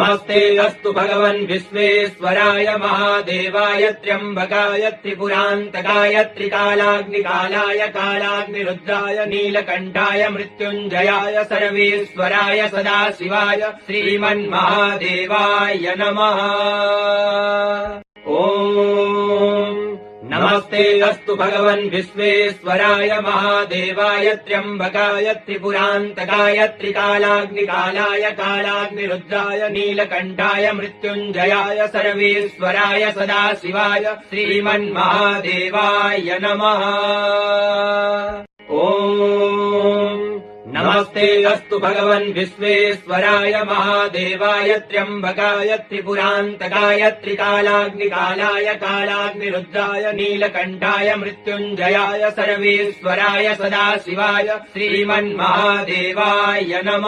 नमस्ते अस्तु भगवन् विश्वेश्वराय महादेवाय त्र्यम्बकाय त्रिपुरान्तकाय त्रिकालाग्निकालाय कालाग्निरुद्राय नीलकण्ठाय मृत्युञ्जयाय सर्वेश्वराय सदाशिवाय श्रीमन्महादेवाय नमः। नमस्ते अस्तु भगवन् विश्वेश्वराय महादेवाय त्र्यम्बकाय त्रिपुरान्तकाय त्रिकालाग्निकालाय कालाग्निरुद्राय नीलकण्ठाय मृत्युञ्जयाय सर्वेश्वराय सदाशिवाय श्रीमन्महादेवाय नमः। नमस्ते अस्तु भगवन् विश्वेश्वराय महादेवाय त्र्यम्बकाय त्रिपुरान्तकाय त्रिकालाग्निकालाय कालाग्निरुद्राय नीलकण्ठाय मृत्युञ्जयाय सर्वेश्वराय सदाशिवाय श्रीमन्महादेवाय नमः।